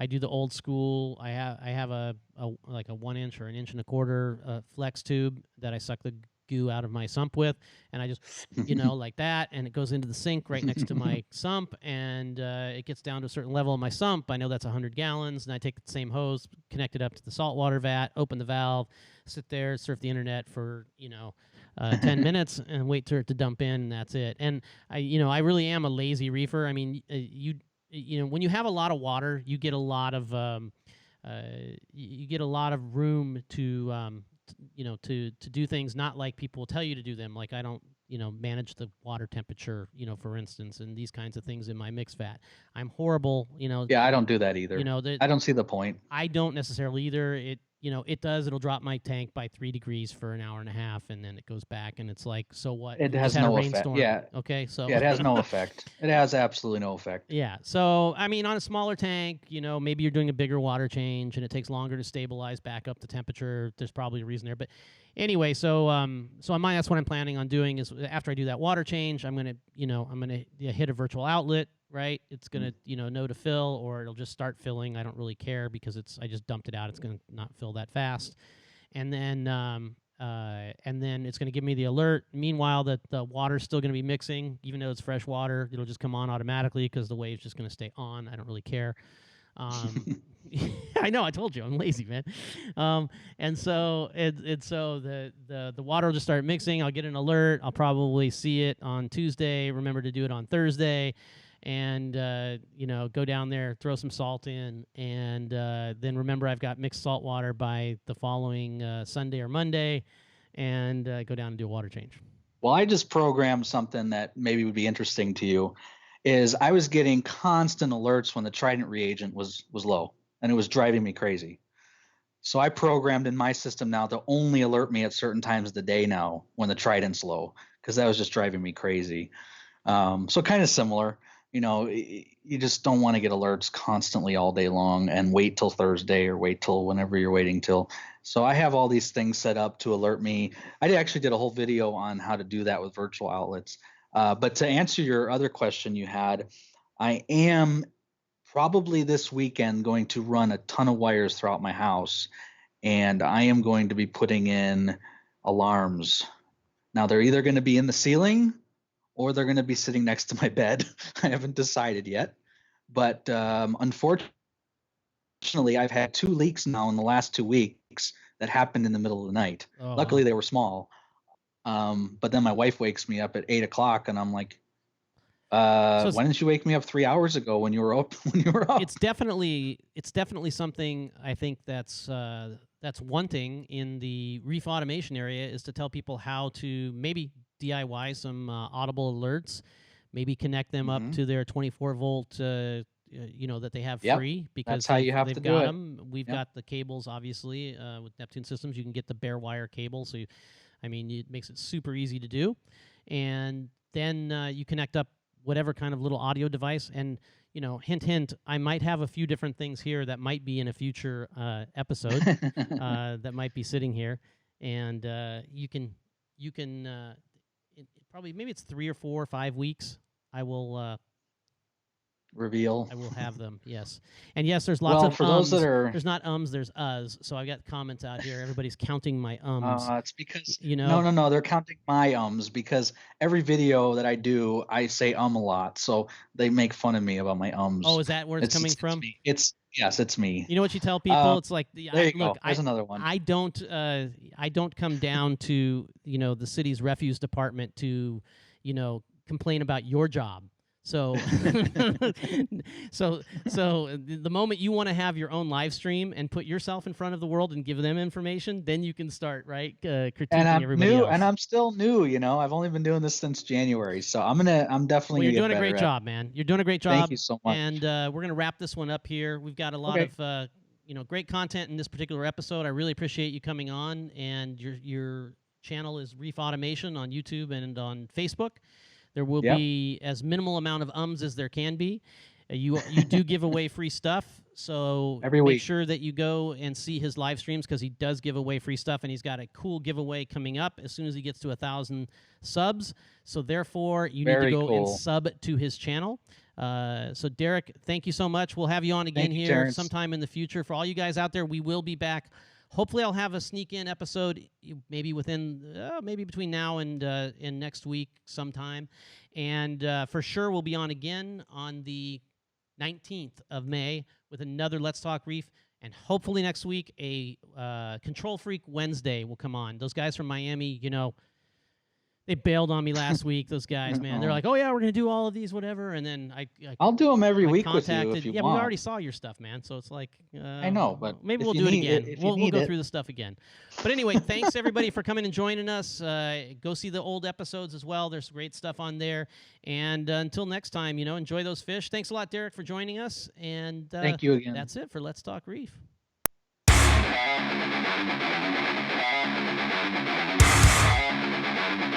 do the old school. I have a 1-inch or an 1.25-inch flex tube that I suck the goo out of my sump with, and I just like that, and it goes into the sink right next to my sump, and it gets down to a certain level of my sump. I know that's 100 gallons, and I take the same hose, connect it up to the saltwater vat, open the valve, sit there, surf the internet for 10 minutes, and wait for it to dump in, and that's it. And I really am a lazy reefer. I mean, when you have a lot of water, you get a lot of room to to do things, not like people will tell you to do them. Like I don't manage the water temperature, for instance, and these kinds of things in my mix vat. I'm horrible, Yeah, I don't do that either. I don't see the point. I don't necessarily either. It'll drop my tank by 3 degrees for an hour and a half, and then it goes back, and it's like, so what? It has no effect. Yeah. Okay. So yeah, it has no effect. It has absolutely no effect. Yeah. So I mean, on a smaller tank, maybe you're doing a bigger water change, and it takes longer to stabilize back up the temperature. There's probably a reason there, but anyway, so on mine, that's what I'm planning on doing. Is after I do that water change, I'm gonna hit a virtual outlet. Right, it's gonna know to fill, or it'll just start filling. I don't really care because I just dumped it out. It's gonna not fill that fast, and then it's gonna give me the alert. Meanwhile, that the water's still gonna be mixing, even though it's fresh water. It'll just come on automatically because the wave's just gonna stay on. I don't really care. I know, I told you I'm lazy, man. And so the water will just start mixing. I'll get an alert. I'll probably see it on Tuesday. Remember to do it on Thursday. And go down there, throw some salt in, and then remember I've got mixed salt water by the following Sunday or Monday, and go down and do a water change. Well, I just programmed something that maybe would be interesting to you. Is I was getting constant alerts when the Trident reagent was low, and it was driving me crazy. So I programmed in my system now to only alert me at certain times of the day now when the Trident's low, because that was just driving me crazy. So kind of similar. You just don't want to get alerts constantly all day long and wait till Thursday or wait till whenever you're waiting till. So I have all these things set up to alert me. I actually did a whole video on how to do that with virtual outlets. But to answer your other question you had, I am probably this weekend going to run a ton of wires throughout my house, and I am going to be putting in alarms. Now they're either going to be in the ceiling or they're going to be sitting next to my bed. I haven't decided yet. But unfortunately, I've had 2 leaks now in the last 2 weeks that happened in the middle of the night. Oh, Luckily, wow. they were small. But then my wife wakes me up at 8 o'clock, and I'm like, So why didn't you wake me up 3 hours ago when you were up? When you were up? it's definitely something I think that's wanting in the reef automation area, is to tell people how to maybe DIY some audible alerts, maybe connect them up Mhm. to their 24-volt that they have Yep. free, because That's how you have to they've do got it. them. We've Yep. got the cables, obviously, with Neptune systems. You can get the bare wire cable, so it makes it super easy to do. And then you connect up whatever kind of little audio device. And, hint, hint, I might have a few different things here that might be in a future episode that might be sitting here. And you can, probably, maybe it's 3 or 4 or 5 weeks. I will Reveal. have them. Yes, and yes, there's lots Well, of for those that are, There's not ums, there's So I got comments out here. Everybody's counting my ums. it's because You no, know. no, no. They're counting my ums because every video that I do, I say a lot, so they make fun of me about my Oh, ums. is that where it's coming from? me. It's yes, it's me. You know what you tell people? Um, It's like, there you look, go. There's another one. I don't come down to the city's refuse department to complain about your job. So the moment you want to have your own live stream and put yourself in front of the world and give them information, then you can start And critiquing I'm everybody new, else. and I'm still new. I've only been doing this since January, so I'm definitely Well, you're gonna get doing a better great at it. job, man. You're doing a great Thank job. you so much. And we're going to wrap this one up here. We've got a lot Okay. of great content in this particular episode. I really appreciate you coming on. And your channel is Reef Automation on YouTube and on Facebook. There will Yep. be as minimal amount of ums as there can be. You do give away free stuff, so Every make week. sure that you go and see his live streams, because he does give away free stuff, and he's got a cool giveaway coming up as soon as he gets to 1,000 subs. So therefore, you need to Very go and cool. sub to his channel. So Derrick, thank you so much. We'll have you on again Thank you, here Terence. sometime in the future. For all you guys out there, we will be back. Hopefully, I'll have a sneak-in episode, maybe maybe between now and next week sometime. And for sure, we'll be on again on the 19th of May with another Let's Talk Reef. And hopefully next week, a Control Freak Wednesday will come on. Those guys from Miami, they bailed on me last week. Those guys, man, they're like, "Oh yeah, we're gonna do all of these, whatever." And then I'll do them every I week contacted. with you if you Yeah, want. we already saw your stuff, man. So it's like, I know, but maybe if we'll you do it need again. if you We'll need go it. through the stuff again. But anyway, thanks everybody for coming and joining us. Go see the old episodes as well. There's great stuff on there. And until next time, enjoy those fish. Thanks a lot, Derrick, for joining us. And Thank you again. that's it for Let's Talk Reef.